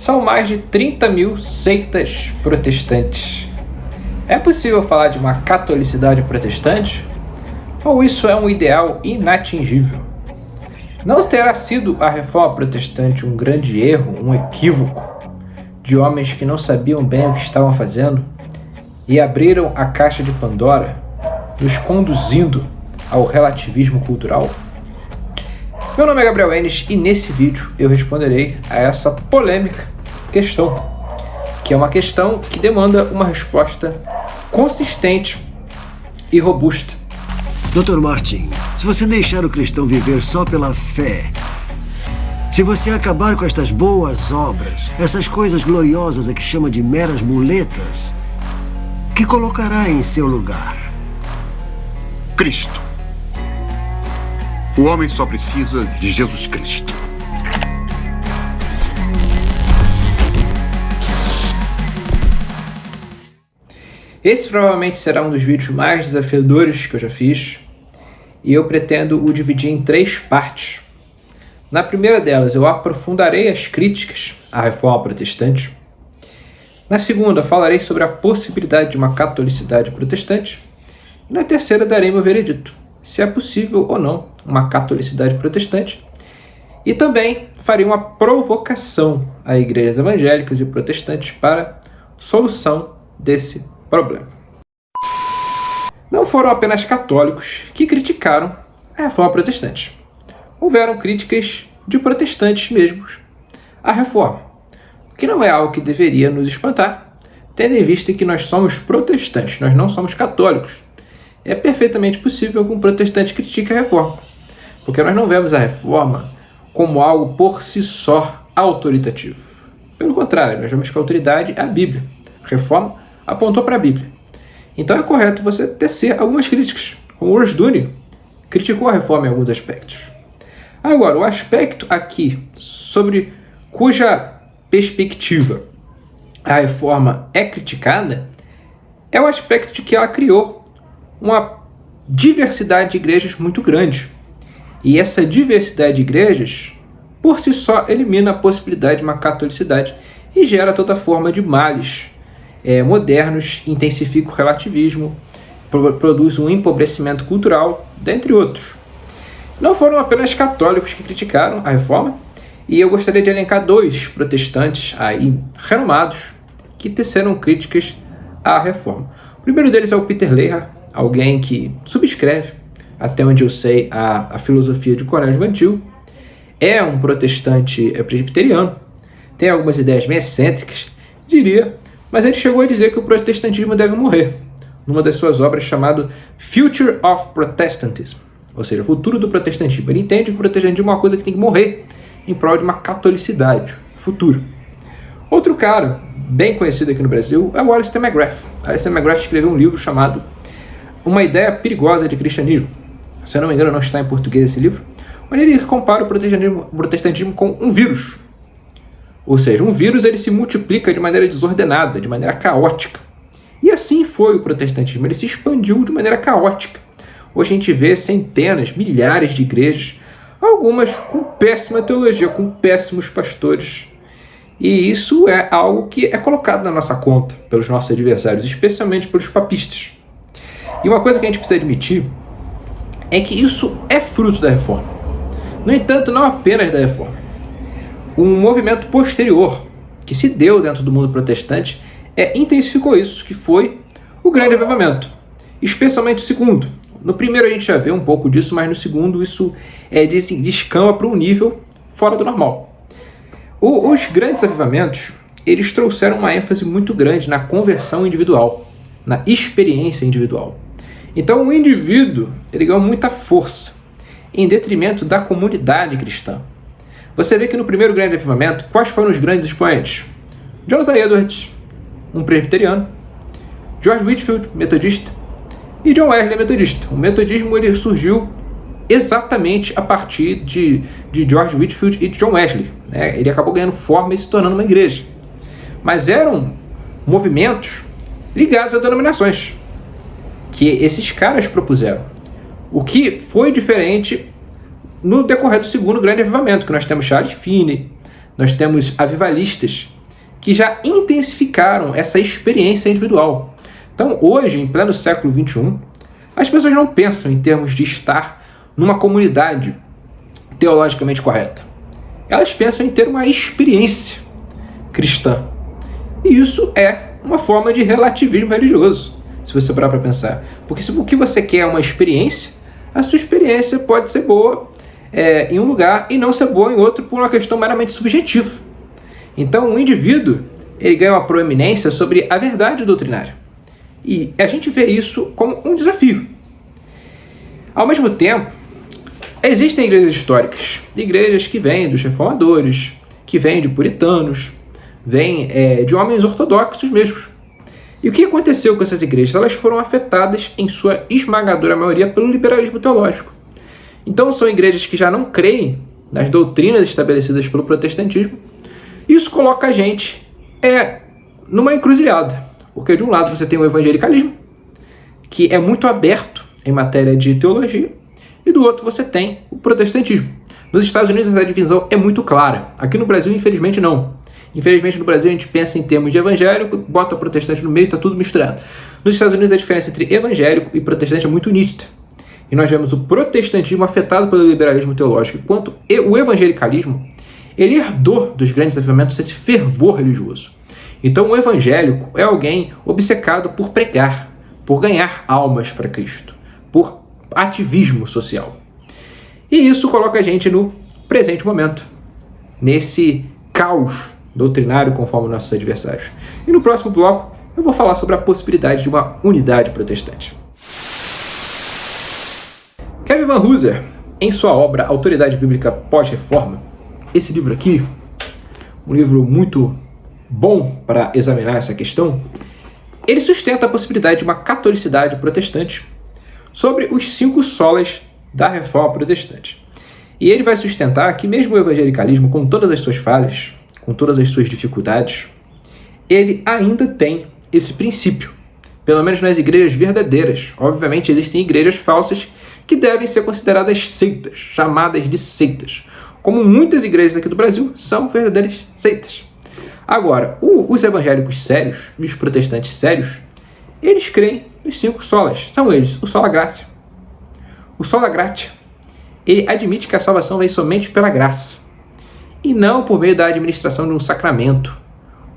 são mais de 30 mil seitas protestantes. É possível falar de uma catolicidade protestante? Ou isso é um ideal inatingível? Não terá sido a reforma protestante um grande erro, um equívoco, de homens que não sabiam bem o que estavam fazendo e abriram a caixa de Pandora, nos conduzindo ao relativismo cultural? Meu nome é Gabriel Enes e nesse vídeo eu responderei a essa polêmica questão, que é uma questão que demanda uma resposta consistente e robusta. Dr. Martin, se você deixar o cristão viver só pela fé, se você acabar com estas boas obras, essas coisas gloriosas a que chama de meras muletas, o que colocará em seu lugar? Cristo. O homem só precisa de Jesus Cristo. Esse provavelmente será um dos vídeos mais desafiadores que eu já fiz, e eu pretendo o dividir em 3 partes. Na primeira delas, eu aprofundarei as críticas à reforma protestante. Na segunda, falarei sobre a possibilidade de uma catolicidade protestante. E na terceira, darei meu veredito, se é possível ou não uma catolicidade protestante. E também farei uma provocação a igrejas evangélicas e protestantes para solução desse problema. Não foram apenas católicos que criticaram a reforma protestante. Houveram críticas de protestantes mesmos à reforma, o que não é algo que deveria nos espantar, tendo em vista que nós somos protestantes, nós não somos católicos. É perfeitamente possível que um protestante critique a reforma, porque nós não vemos a reforma como algo por si só autoritativo. Pelo contrário, nós vemos que a autoridade é a Bíblia. A reforma apontou para a Bíblia. Então é correto você tecer algumas críticas, como Rushdoony criticou a reforma em alguns aspectos. Agora, o aspecto aqui sobre cuja perspectiva a reforma é criticada é o aspecto de que ela criou uma diversidade de igrejas muito grande. E essa diversidade de igrejas, por si só, elimina a possibilidade de uma catolicidade e gera toda forma de males modernos, intensifica o relativismo, produz um empobrecimento cultural, dentre outros. Não foram apenas católicos que criticaram a reforma, e eu gostaria de elencar 2 protestantes aí renomados que teceram críticas à reforma. O primeiro deles é o Peter Leher, alguém que subscreve, até onde eu sei, a filosofia de Cornélio Van Til. É um protestante presbiteriano, tem algumas ideias meio excêntricas, diria, mas ele chegou a dizer que o protestantismo deve morrer, numa das suas obras chamado Future of Protestantism, ou seja, o futuro do protestantismo. Ele entende que o protestantismo é uma coisa que tem que morrer em prol de uma catolicidade futuro. Outro cara, bem conhecido aqui no Brasil, é o Alistair McGrath. Alistair McGrath escreveu um livro chamado Uma Ideia Perigosa de Cristianismo. Se eu não me engano, não está em português esse livro, onde ele compara o protestantismo com um vírus. Ou seja, um vírus ele se multiplica de maneira desordenada, de maneira caótica. E assim foi o protestantismo, ele se expandiu de maneira caótica. Hoje a gente vê centenas, milhares de igrejas, algumas com péssima teologia, com péssimos pastores. E isso é algo que é colocado na nossa conta pelos nossos adversários, especialmente pelos papistas. E uma coisa que a gente precisa admitir é que isso é fruto da reforma. No entanto, não apenas da reforma. Um movimento posterior que se deu dentro do mundo protestante intensificou isso, que foi o Grande Avivamento, especialmente o segundo. No primeiro a gente já vê um pouco disso, mas no segundo isso descamba para um nível fora do normal. Os grandes avivamentos, eles trouxeram uma ênfase muito grande na conversão individual, na experiência individual. Então o indivíduo ele ganhou muita força, em detrimento da comunidade cristã. Você vê que no primeiro grande avivamento, quais foram os grandes expoentes? Jonathan Edwards, um presbiteriano, George Whitefield, metodista, e John Wesley, metodista. O metodismo ele surgiu exatamente a partir de George Whitefield e de John Wesley. Ele acabou ganhando forma e se tornando uma igreja. Mas eram movimentos ligados a denominações que esses caras propuseram. O que foi diferente no decorrer do segundo grande avivamento, que nós temos Charles Finney, nós temos avivalistas que já intensificaram essa experiência individual. Então, hoje, em pleno século XXI, as pessoas não pensam em termos de estar numa comunidade teologicamente correta. Elas pensam em ter uma experiência cristã. E isso é uma forma de relativismo religioso, se você parar para pensar. Porque se o que você quer é uma experiência, a sua experiência pode ser boa em um lugar e não ser boa em outro por uma questão meramente subjetiva. Então, o indivíduo ele ganha uma proeminência sobre a verdade doutrinária. E a gente vê isso como um desafio. Ao mesmo tempo, existem igrejas históricas, igrejas que vêm dos reformadores, que vêm de puritanos, vêm de homens ortodoxos mesmos. E o que aconteceu com essas igrejas? Elas foram afetadas, em sua esmagadora maioria, pelo liberalismo teológico. Então são igrejas que já não creem nas doutrinas estabelecidas pelo protestantismo. Isso coloca a gente numa encruzilhada. Porque de um lado você tem o evangelicalismo, que é muito aberto em matéria de teologia, e do outro você tem o protestantismo. Nos Estados Unidos essa divisão é muito clara. Aqui no Brasil, infelizmente, não. Infelizmente, no Brasil a gente pensa em termos de evangélico, bota o protestante no meio e está tudo misturado. Nos Estados Unidos a diferença entre evangélico e protestante é muito nítida. E nós vemos o protestantismo afetado pelo liberalismo teológico, enquanto o evangelicalismo ele herdou dos grandes avivamentos esse fervor religioso. Então o evangélico é alguém obcecado por pregar, por ganhar almas para Cristo, por ativismo social. E isso coloca a gente no presente momento, nesse caos doutrinário conforme nossos adversários. E no próximo bloco eu vou falar sobre a possibilidade de uma unidade protestante. Kevin Van Hooser, em sua obra Autoridade Bíblica Pós-Reforma, esse livro aqui, um livro muito bom para examinar essa questão, ele sustenta a possibilidade de uma catolicidade protestante sobre os 5 solas da Reforma Protestante. E ele vai sustentar que mesmo o evangelicalismo, com todas as suas falhas, com todas as suas dificuldades, ele ainda tem esse princípio, pelo menos nas igrejas verdadeiras. Obviamente existem igrejas falsas que devem ser consideradas seitas, chamadas de seitas, como muitas igrejas aqui do Brasil são verdadeiras seitas. Agora, os evangélicos sérios e os protestantes sérios, eles creem nos 5 solas. São eles: o sola gratia. O sola gratia, ele admite que a salvação vem somente pela graça, e não por meio da administração de um sacramento,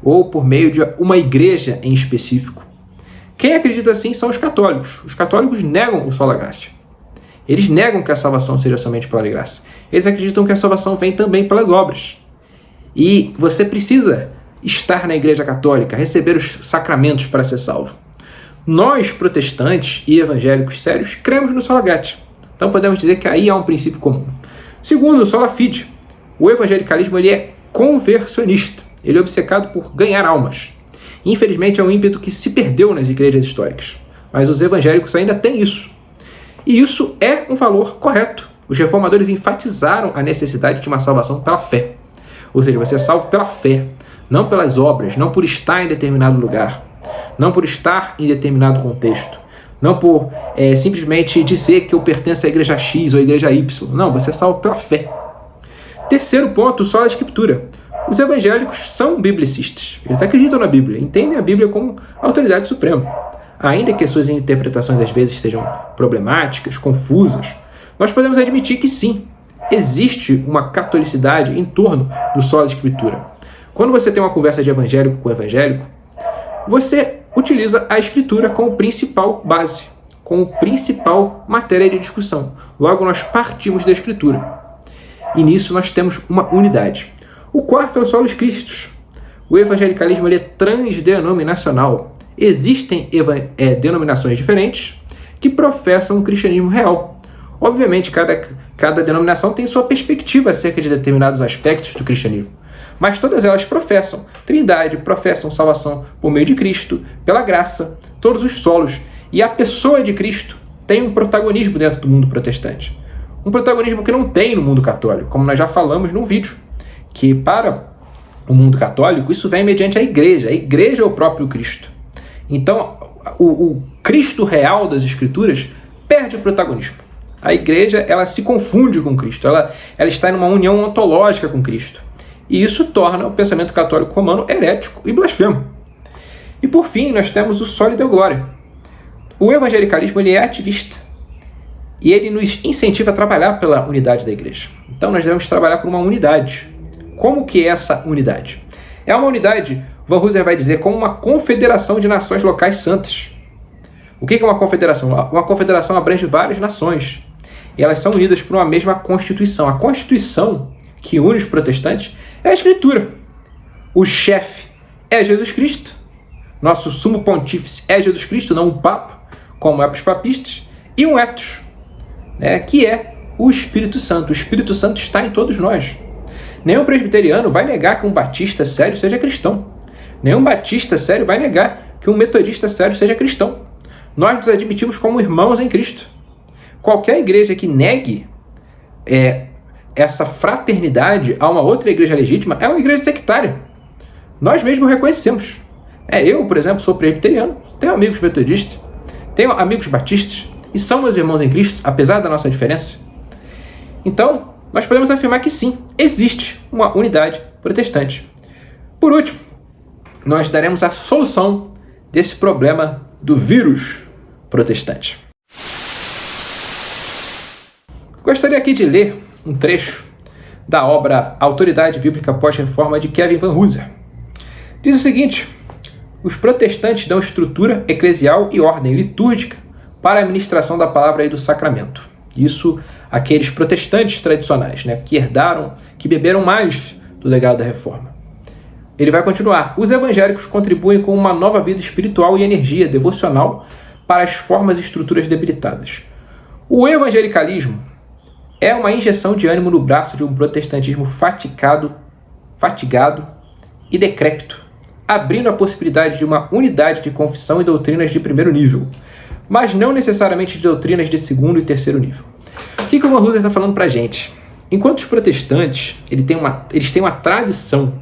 ou por meio de uma igreja em específico. Quem acredita assim são os católicos. Os católicos negam o sola gratia. Eles negam que a salvação seja somente pela graça. Eles acreditam que a salvação vem também pelas obras. E você precisa estar na igreja católica, receber os sacramentos para ser salvo. Nós, protestantes e evangélicos sérios, cremos no sola gratia. Então podemos dizer que aí há um princípio comum. Segundo, o sola fide. O evangelicalismo ele é conversionista. Ele é obcecado por ganhar almas. Infelizmente é um ímpeto que se perdeu nas igrejas históricas. Mas os evangélicos ainda têm isso. E isso é um valor correto. Os reformadores enfatizaram a necessidade de uma salvação pela fé. Ou seja, você é salvo pela fé, não pelas obras, não por estar em determinado lugar, não por estar em determinado contexto, não por simplesmente dizer que eu pertenço à igreja X ou à igreja Y. Não, você é salvo pela fé. Terceiro ponto, sola escritura. Os evangélicos são biblicistas. Eles acreditam na Bíblia, entendem a Bíblia como autoridade suprema. Ainda que as suas interpretações às vezes sejam problemáticas, confusas, nós podemos admitir que sim, existe uma catolicidade em torno do sola escritura. Quando você tem uma conversa de evangélico com evangélico, você utiliza a escritura como principal base, como principal matéria de discussão. Logo, nós partimos da escritura. E nisso nós temos uma unidade. O quarto é o solos Christus. O evangelicalismo ele é transdenominacional. Existem denominações diferentes que professam o cristianismo real. Obviamente, cada denominação tem sua perspectiva acerca de determinados aspectos do cristianismo. Mas todas elas professam trindade, professam salvação por meio de Cristo, pela graça, todos os solos. E a pessoa de Cristo tem um protagonismo dentro do mundo protestante. Um protagonismo que não tem no mundo católico, como nós já falamos num vídeo, que para o mundo católico isso vem mediante a igreja. A igreja é o próprio Cristo. Então, o Cristo real das Escrituras perde o protagonismo. A igreja ela se confunde com Cristo, ela está em uma união ontológica com Cristo. E isso torna o pensamento católico romano herético e blasfemo. E por fim, nós temos o Soli Deo Gloria. O evangelicalismo ele é ativista. E ele nos incentiva a trabalhar pela unidade da igreja. Então nós devemos trabalhar por uma unidade. Como que é essa unidade? É uma unidade, Vanhoozer vai dizer, como uma confederação de nações locais santas. O que é uma confederação? Uma confederação abrange várias nações. E elas são unidas por uma mesma Constituição. A Constituição que une os protestantes é a Escritura. O chefe é Jesus Cristo. Nosso sumo pontífice é Jesus Cristo, não um papa, como é para os papistas. E um etos, né, que é o Espírito Santo. O Espírito Santo está em todos nós. Nenhum presbiteriano vai negar que um batista sério seja cristão. Nenhum batista sério vai negar que um metodista sério seja cristão. Nós nos admitimos como irmãos em Cristo. Qualquer igreja que negue essa fraternidade a uma outra igreja legítima é uma igreja sectária. Nós mesmos reconhecemos. Eu, por exemplo, sou presbiteriano, tenho amigos metodistas, tenho amigos batistas, e são meus irmãos em Cristo, apesar da nossa diferença. Então, nós podemos afirmar que sim, existe uma unidade protestante. Por último, nós daremos a solução desse problema do vírus protestante. Gostaria aqui de ler um trecho da obra Autoridade Bíblica Pós-Reforma de Kevin Vanhoozer. Diz o seguinte: os protestantes dão estrutura eclesial e ordem litúrgica para a administração da palavra e do sacramento. Isso aqueles protestantes tradicionais, né, que herdaram, que beberam mais do legado da Reforma. Ele vai continuar. Os evangélicos contribuem com uma nova vida espiritual e energia devocional para as formas e estruturas debilitadas. O evangelicalismo é uma injeção de ânimo no braço de um protestantismo fatigado e decrépito, abrindo a possibilidade de uma unidade de confissão e doutrinas de primeiro nível, mas não necessariamente de doutrinas de segundo e terceiro nível. O que o Vanhoozer está falando para a gente? Enquanto os protestantes eles têm uma tradição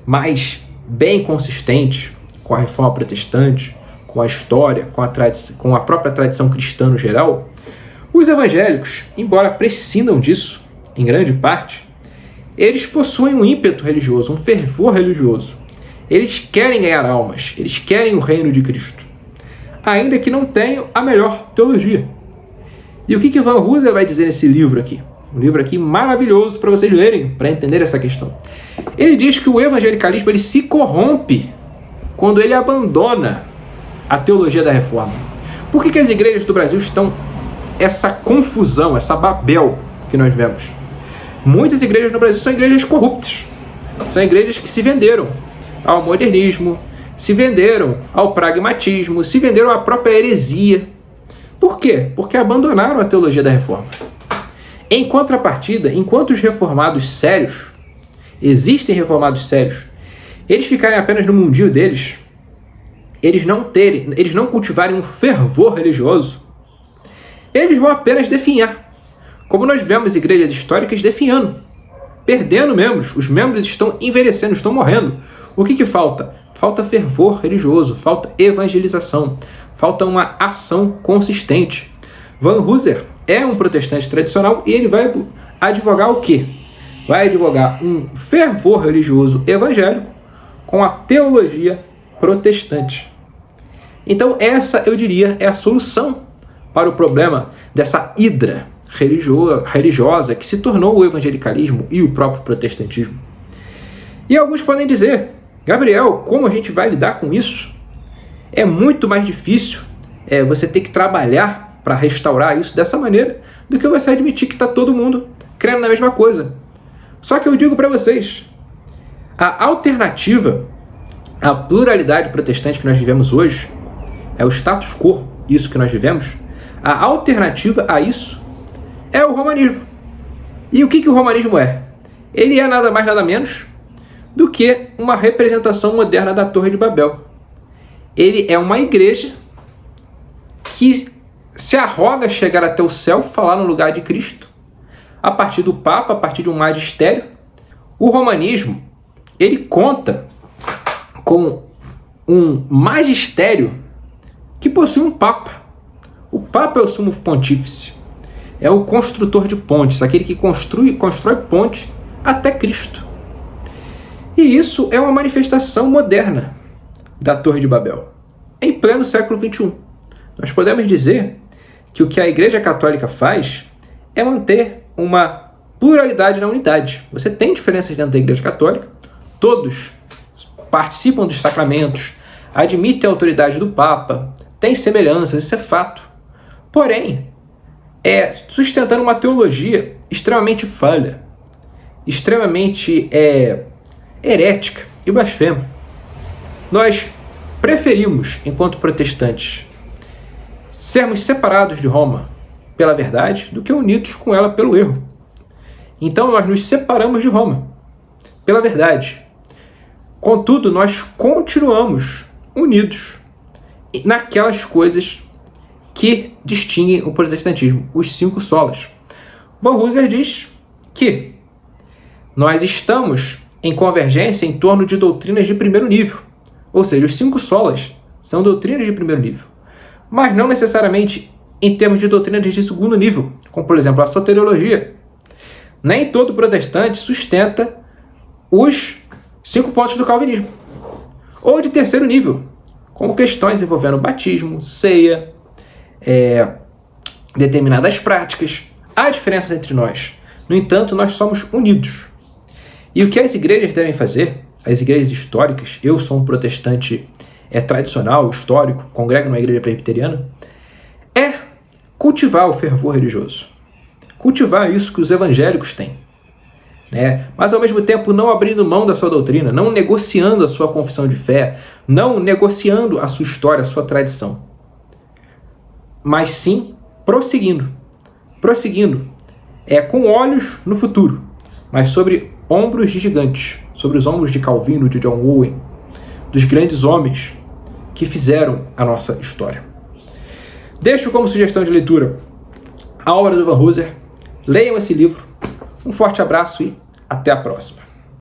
mais bem consistente com a reforma protestante, com a história, com a própria tradição cristã no geral, os evangélicos, embora prescindam disso, em grande parte, eles possuem um ímpeto religioso, um fervor religioso. Eles querem ganhar almas, eles querem o reino de Cristo, ainda que não tenham a melhor teologia. E o que Vanhoozer vai dizer nesse livro aqui? Um livro aqui maravilhoso para vocês lerem, para entender essa questão. Ele diz que o evangelicalismo ele se corrompe quando ele abandona a teologia da reforma. Por que as igrejas do Brasil estão essa confusão, essa babel que nós vemos? Muitas igrejas no Brasil são igrejas corruptas. São igrejas que se venderam ao modernismo, se venderam ao pragmatismo, se venderam à própria heresia. Por quê? Porque abandonaram a teologia da reforma. Em contrapartida, enquanto os reformados sérios, existem reformados sérios, eles ficarem apenas no mundinho deles, eles não cultivarem um fervor religioso, eles vão apenas definhar. Como nós vemos igrejas históricas definhando, perdendo membros. Os membros estão envelhecendo, estão morrendo. O que falta? Falta fervor religioso, falta evangelização, falta uma ação consistente. Vanhoozer é um protestante tradicional e ele vai advogar o quê? Vai advogar um fervor religioso evangélico com a teologia protestante. Então essa, eu diria, é a solução para o problema dessa hidra religiosa que se tornou o evangelicalismo e o próprio protestantismo. E alguns podem dizer: Gabriel, como a gente vai lidar com isso? É muito mais difícil você ter que trabalhar para restaurar isso dessa maneira do que você admitir que está todo mundo crendo na mesma coisa. Só que eu digo para vocês, a alternativa à pluralidade protestante que nós vivemos hoje é o status quo, isso que nós vivemos. A alternativa a isso é o romanismo. E o que o romanismo é? Ele é nada mais nada menos do que uma representação moderna da Torre de Babel. Ele é uma igreja que se arroga a chegar até o céu, falar no lugar de Cristo, a partir do Papa, a partir de um magistério. O romanismo, ele conta com um magistério que possui um Papa. O Papa é o sumo pontífice, é o construtor de pontes, aquele que constrói ponte até Cristo. E isso é uma manifestação moderna da Torre de Babel, em pleno século XXI. Nós podemos dizer que o que a Igreja Católica faz é manter uma pluralidade na unidade. Você tem diferenças dentro da Igreja Católica, todos participam dos sacramentos, admitem a autoridade do Papa, tem semelhanças, isso é fato. Porém, sustentando uma teologia extremamente falha, extremamente herética e blasfema. Nós preferimos, enquanto protestantes, sermos separados de Roma pela verdade do que unidos com ela pelo erro. Então nós nos separamos de Roma pela verdade. Contudo, nós continuamos unidos naquelas coisas que distinguem o protestantismo, os 5 solas. Van Hooser diz que nós estamos em convergência em torno de doutrinas de primeiro nível. Ou seja, os 5 solas são doutrinas de primeiro nível, mas não necessariamente em termos de doutrinas de segundo nível, como por exemplo a soteriologia. Nem todo protestante sustenta os 5 pontos do calvinismo, ou de terceiro nível, como questões envolvendo batismo, ceia, determinadas práticas. Há diferença entre nós. No entanto, nós somos unidos. E o que as igrejas devem fazer, as igrejas históricas, eu sou um protestante tradicional, histórico, congrego numa igreja presbiteriana, é cultivar o fervor religioso. Cultivar isso que os evangélicos têm. Mas ao mesmo tempo não abrindo mão da sua doutrina, não negociando a sua confissão de fé, não negociando a sua história, a sua tradição. Mas sim prosseguindo, com olhos no futuro, mas sobre ombros de gigantes, sobre os ombros de Calvino, de John Owen, dos grandes homens que fizeram a nossa história. Deixo como sugestão de leitura a obra do Van Hooser. Leiam esse livro. Um forte abraço e até a próxima.